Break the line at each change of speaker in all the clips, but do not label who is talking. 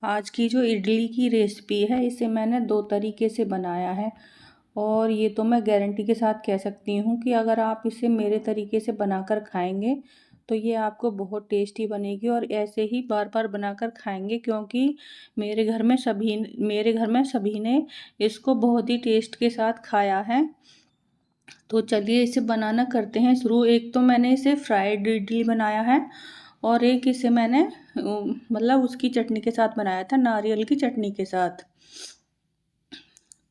आज की जो इडली की रेसिपी है इसे मैंने 2 तरीके से बनाया है और ये तो मैं गारंटी के साथ कह सकती हूँ कि अगर आप इसे मेरे तरीके से बनाकर खाएंगे तो ये आपको बहुत टेस्टी बनेगी और ऐसे ही बार-बार बनाकर खाएंगे, क्योंकि मेरे घर में सभी ने इसको बहुत ही टेस्ट के साथ खाया है। तो चलिए इसे बनाना करते हैं शुरू। एक तो मैंने इसे फ्राइड इडली बनाया है और एक इसे मैंने मतलब उसकी चटनी के साथ बनाया था, नारियल की चटनी के साथ।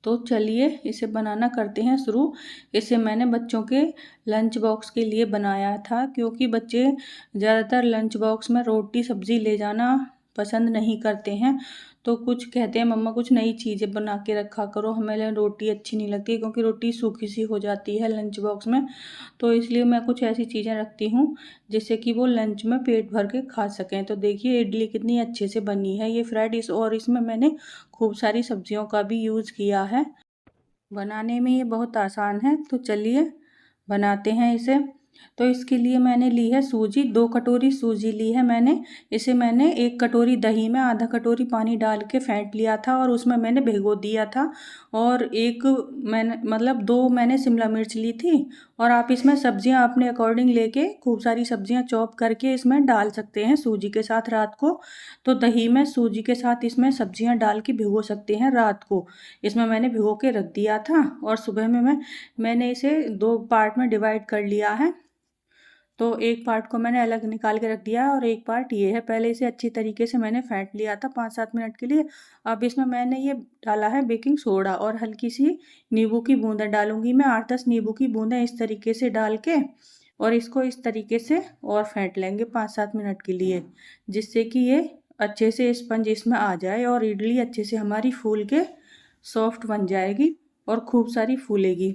तो चलिए इसे बनाना करते हैं शुरू। इसे मैंने बच्चों के लंच बॉक्स के लिए बनाया था, क्योंकि बच्चे ज़्यादातर लंच बॉक्स में रोटी सब्ज़ी ले जाना पसंद नहीं करते हैं। तो कुछ कहते हैं मम्मा कुछ नई चीज़ें बना के रखा करो, हमें रोटी अच्छी नहीं लगती क्योंकि रोटी सूखी सी हो जाती है लंच बॉक्स में। तो इसलिए मैं कुछ ऐसी चीज़ें रखती हूँ जिससे कि वो लंच में पेट भर के खा सकें। तो देखिए इडली कितनी अच्छे से बनी है ये फ्राइड और इसमें मैंने खूब सारी सब्जियों का भी यूज़ किया है। बनाने में ये बहुत आसान है, तो चलिए बनाते हैं इसे। तो इसके लिए मैंने ली है सूजी, 2 कटोरी सूजी ली है मैंने। इसे मैंने 1 कटोरी दही में आधा कटोरी पानी डाल के फेंट लिया था और उसमें मैंने भिगो दिया था। और एक मैंने मतलब 2 मैंने शिमला मिर्च ली थी। और आप इसमें सब्जियां अपने अकॉर्डिंग लेके खूब सारी सब्जियां चॉप करके इसमें डाल सकते हैं सूजी के साथ रात को। तो दही में सूजी के साथ इसमें सब्जियां डाल के भिगो सकते हैं रात को। इसमें मैंने भिगो के रख दिया था और सुबह में मैंने इसे 2 पार्ट में डिवाइड कर लिया है। तो एक पार्ट को मैंने अलग निकाल के रख दिया है और एक पार्ट ये है। पहले इसे अच्छी तरीके से मैंने फेंट लिया था 5-7 मिनट के लिए। अब इसमें मैंने ये डाला है बेकिंग सोडा और हल्की सी नींबू की बूंदें डालूंगी मैं, 8-10 नींबू की बूंदें इस तरीके से डाल के। और इसको इस तरीके से और फेंट लेंगे 5-7 मिनट के लिए, जिससे कि ये अच्छे से स्पंज इसमें आ जाए और इडली अच्छे से हमारी फूल के सॉफ्ट बन जाएगी और खूब सारी फूलेगी।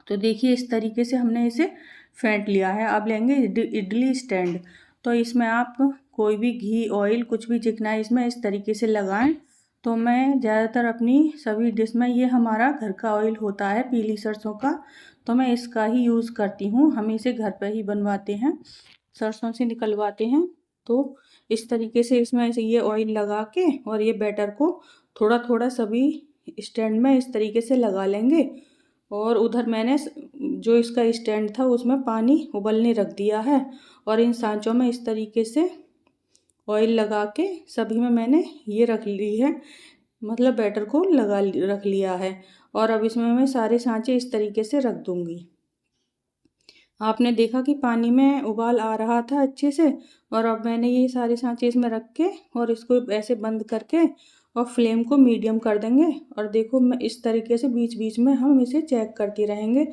तो देखिए इस तरीके से हमने इसे फेंट लिया है। अब लेंगे इडली स्टैंड। तो इसमें आप कोई भी घी ऑयल कुछ भी चिकना इसमें इस तरीके से लगाएं। तो मैं ज़्यादातर अपनी सभी डिश में ये हमारा घर का ऑयल होता है पीली सरसों का, तो मैं इसका ही यूज़ करती हूँ। हम इसे घर पर ही बनवाते हैं, सरसों से निकलवाते हैं। तो इस तरीके से इसमें ऐसे ये ऑयल लगा के और ये बैटर को थोड़ा थोड़ा सभी स्टैंड में इस तरीके से लगा लेंगे। और उधर मैंने जो इसका स्टैंड था उसमें पानी उबलने रख दिया है और इन सांचों में इस तरीके से ऑयल लगा के सभी में मैंने ये रख ली है, मतलब बैटर को रख लिया है। और अब इसमें मैं सारे सांचे इस तरीके से रख दूंगी। आपने देखा कि पानी में उबाल आ रहा था अच्छे से। और अब मैंने ये सारे सांचे इसमें रख के और इसको ऐसे बंद करके और फ्लेम को मीडियम कर देंगे। और देखो मैं इस तरीके से बीच बीच में हम इसे चेक करते रहेंगे।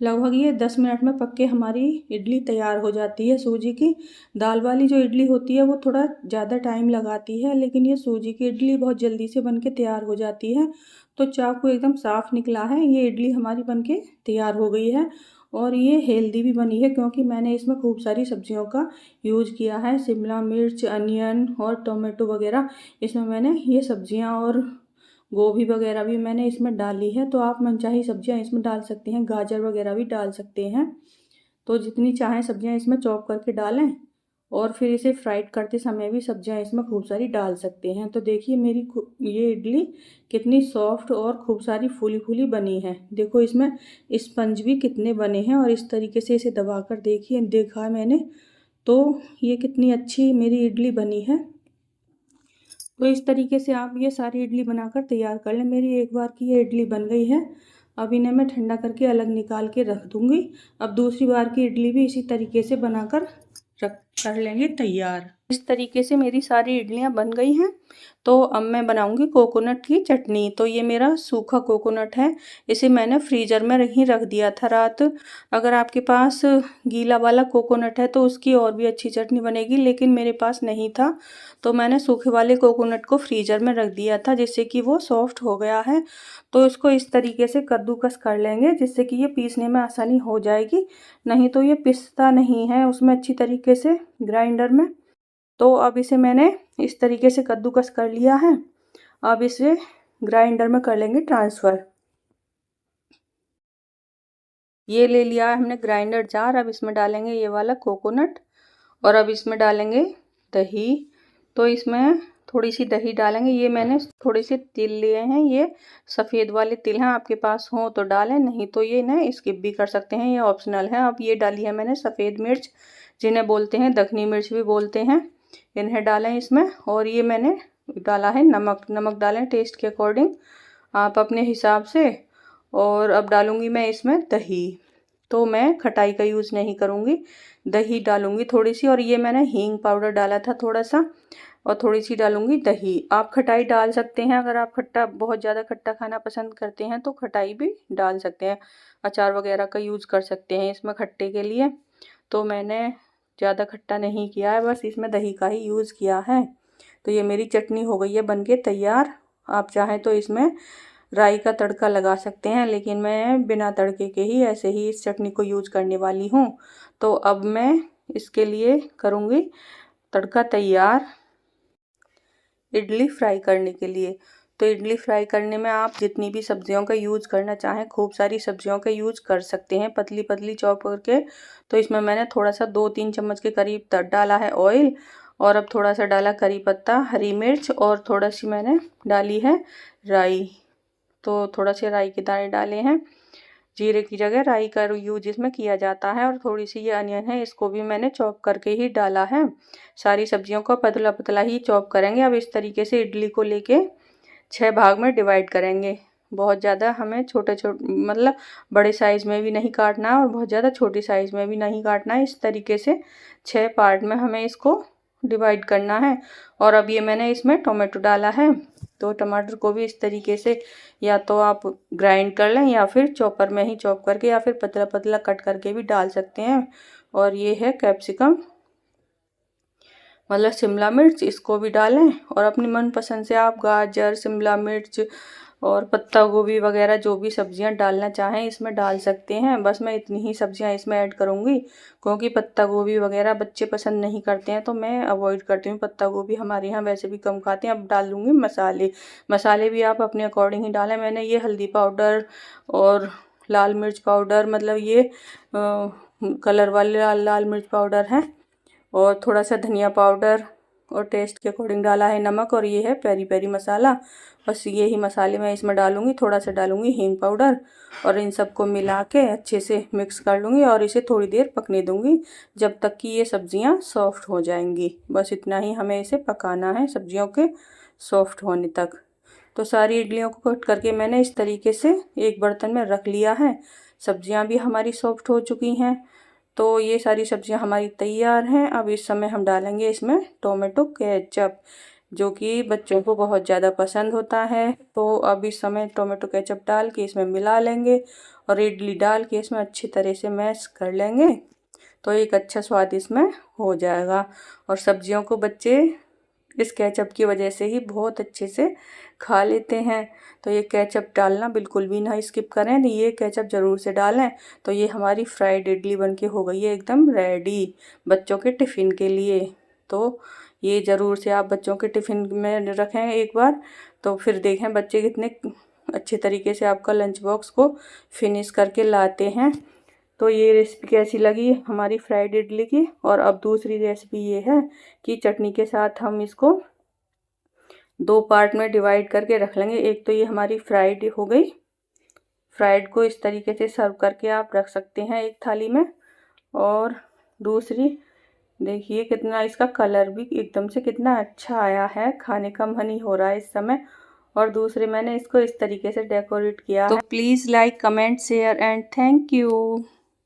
लगभग ये 10 मिनट में पक के हमारी इडली तैयार हो जाती है सूजी की। दाल वाली जो इडली होती है वो थोड़ा ज़्यादा टाइम लगाती है, लेकिन ये सूजी की इडली बहुत जल्दी से बन के तैयार हो जाती है। तो चाकू एकदम साफ़ निकला है, ये इडली हमारी बन के तैयार हो गई है। और ये हेल्दी भी बनी है क्योंकि मैंने इसमें खूब सारी सब्जियों का यूज़ किया है, शिमला मिर्च, अनियन और टोमेटो वगैरह। इसमें मैंने ये सब्जियां और गोभी वगैरह भी मैंने इसमें डाली है। तो आप मनचाही सब्जियां इसमें डाल सकते हैं, गाजर वगैरह भी डाल सकते हैं। तो जितनी चाहें सब्जियां इसमें चॉप करके डालें। और फिर इसे फ्राइड करते समय भी सब्जियां इसमें खूब सारी डाल सकते हैं। तो देखिए मेरी ये इडली कितनी सॉफ्ट और खूब सारी फूली फूली बनी है। देखो इसमें स्पंज भी कितने बने हैं और इस तरीके से इसे दबाकर देखा है मैंने। तो ये कितनी अच्छी मेरी इडली बनी है। तो इस तरीके से आप ये सारी इडली बनाकर तैयार कर लें। मेरी एक बार की ये इडली बन गई है। अब इन्हें मैं ठंडा करके अलग निकाल के रख दूंगी। अब दूसरी बार की इडली भी इसी तरीके से बनाकर रख कर लेंगे तैयार। इस तरीके से मेरी सारी इडलियां बन गई हैं। तो अब मैं बनाऊंगी कोकोनट की चटनी। तो ये मेरा सूखा कोकोनट है, इसे मैंने फ्रीजर में ही रख दिया था रात। अगर आपके पास गीला वाला कोकोनट है तो उसकी और भी अच्छी चटनी बनेगी, लेकिन मेरे पास नहीं था। तो मैंने सूखे वाले कोकोनट को फ्रीजर में रख दिया था जिससे कि वो सॉफ्ट हो गया है। तो इसको इस तरीके से कद्दूकस कर लेंगे जिससे कि ये पीसने में आसानी हो जाएगी। नहीं तो ये पिसता नहीं है उसमें अच्छी तरीके से ग्राइंडर में। तो अब इसे मैंने इस तरीके से कद्दूकस कर लिया है। अब इसे ग्राइंडर में कर लेंगे ट्रांसफ़र। ये ले लिया है हमने ग्राइंडर जार। अब इसमें डालेंगे ये वाला कोकोनट और अब इसमें डालेंगे दही। तो इसमें थोड़ी सी दही डालेंगे। ये मैंने थोड़े से तिल लिए हैं, ये सफ़ेद वाले तिल हैं, आपके पास हो तो डालें, नहीं तो ये ना स्किप भी कर सकते हैं, ये ऑप्शनल है। अब ये डाली है मैंने सफ़ेद मिर्च, जिन्हें बोलते हैं दखनी मिर्च भी बोलते हैं, इन्हें डालें इसमें। और ये मैंने डाला है नमक, नमक डालें टेस्ट के अकॉर्डिंग आप अपने हिसाब से। और अब डालूँगी मैं इसमें दही, तो मैं खटाई का यूज़ नहीं करूँगी, दही डालूँगी थोड़ी सी। और ये मैंने हींग पाउडर डाला था थोड़ा सा, और थोड़ी सी डालूँगी दही। आप खटाई डाल सकते हैं, अगर आप खट्टा बहुत ज़्यादा खट्टा खाना पसंद करते हैं तो खटाई भी डाल सकते हैं, अचार वगैरह का यूज़ कर सकते हैं इसमें खट्टे के लिए। तो मैंने ज़्यादा खट्टा नहीं किया है, बस इसमें दही का ही यूज़ किया है। तो ये मेरी चटनी हो गई है बनके तैयार। आप चाहें तो इसमें राई का तड़का लगा सकते हैं, लेकिन मैं बिना तड़के के ही ऐसे ही इस चटनी को यूज़ करने वाली हूँ। तो अब मैं इसके लिए करूँगी तड़का तैयार इडली फ्राई करने के लिए। तो इडली फ्राई करने में आप जितनी भी सब्जियों का यूज़ करना चाहें, खूब सारी सब्जियों का यूज़ कर सकते हैं पतली पतली चॉप करके। तो इसमें मैंने थोड़ा सा 2-3 चम्मच के करीब डाला है ऑयल, और अब थोड़ा सा डाला करी पत्ता, हरी मिर्च, और थोड़ा सी मैंने डाली है राई। तो थोड़ा से राई के दाने डाले हैं, जीरे की जगह राई का यूज इसमें किया जाता है। और थोड़ी सी ये अनियन है, इसको भी मैंने चॉप करके ही डाला है। सारी सब्जियों को पतला पतला ही चॉप करेंगे। अब इस तरीके से इडली को लेके 6 भाग में डिवाइड करेंगे। बहुत ज़्यादा हमें छोटे छोटे मतलब बड़े साइज़ में भी नहीं काटना है, और बहुत ज़्यादा छोटी साइज़ में भी नहीं काटना है। इस तरीके से 6 पार्ट में हमें इसको डिवाइड करना है। और अब ये मैंने इसमें टोमेटो डाला है, तो टमाटर को भी इस तरीके से या तो आप ग्राइंड कर लें, या फिर चॉपर में ही चॉप करके, या फिर पतला पतला कट करके भी डाल सकते हैं। और ये है कैप्सिकम मतलब शिमला मिर्च, इसको भी डालें। और अपनी मनपसंद से आप गाजर, शिमला मिर्च और पत्ता गोभी वगैरह जो भी सब्जियां डालना चाहें इसमें डाल सकते हैं। बस मैं इतनी ही सब्जियां इसमें ऐड करूंगी, क्योंकि पत्ता गोभी वगैरह बच्चे पसंद नहीं करते हैं, तो मैं अवॉइड करती हूँ। पत्ता गोभी हमारे यहाँ वैसे भी कम खाते हैं। अब डाल दूँगी मसाले, मसाले भी आप अपने अकॉर्डिंग ही डालें। मैंने ये हल्दी पाउडर और लाल मिर्च पाउडर, मतलब ये कलर वाले लाल लाल मिर्च पाउडर है, और थोड़ा सा धनिया पाउडर, और टेस्ट के अकॉर्डिंग डाला है नमक, और ये है पेरी पेरी मसाला। बस ये ही मसाले मैं इसमें डालूंगी। थोड़ा सा डालूंगी हींग पाउडर, और इन सबको मिला के अच्छे से मिक्स कर लूँगी, और इसे थोड़ी देर पकने दूंगी जब तक कि ये सब्जियां सॉफ्ट हो जाएंगी। बस इतना ही हमें इसे पकाना है सब्जियों के सॉफ्ट होने तक। तो सारी इडलियों को कट करके मैंने इस तरीके से एक बर्तन में रख लिया है। सब्जियां भी हमारी सॉफ्ट हो चुकी हैं। तो ये सारी सब्जियां हमारी तैयार हैं। अब इस समय हम डालेंगे इसमें टोमेटो केचप, जो कि बच्चों को बहुत ज़्यादा पसंद होता है। तो अब इस समय टोमेटो केचप डाल के इसमें मिला लेंगे, और इडली डाल के इसमें अच्छी तरह से मैश कर लेंगे, तो एक अच्छा स्वाद इसमें हो जाएगा। और सब्जियों को बच्चे इस केचप की वजह से ही बहुत अच्छे से खा लेते हैं। तो ये केचप डालना बिल्कुल भी ना स्किप करें, ये केचप ज़रूर से डालें। तो ये हमारी फ्राइड इडली बनके हो गई है एकदम रेडी बच्चों के टिफ़िन के लिए। तो ये ज़रूर से आप बच्चों के टिफ़िन में रखें एक बार, तो फिर देखें बच्चे कितने अच्छे तरीके से आपका लंच बॉक्स को फिनिश करके लाते हैं। तो ये रेसिपी कैसी लगी हमारी फ्राइड इडली की। और अब दूसरी रेसिपी ये है कि चटनी के साथ हम इसको 2 पार्ट में डिवाइड करके रख लेंगे। एक तो ये हमारी फ्राइड हो गई, फ्राइड को इस तरीके से सर्व करके आप रख सकते हैं एक थाली में। और दूसरी देखिए कितना इसका कलर भी एकदम से कितना अच्छा आया है, खाने का मन ही हो रहा है इस समय। और दूसरे मैंने इसको इस तरीके से डेकोरेट किया है। तो please like, comment, share and thank you.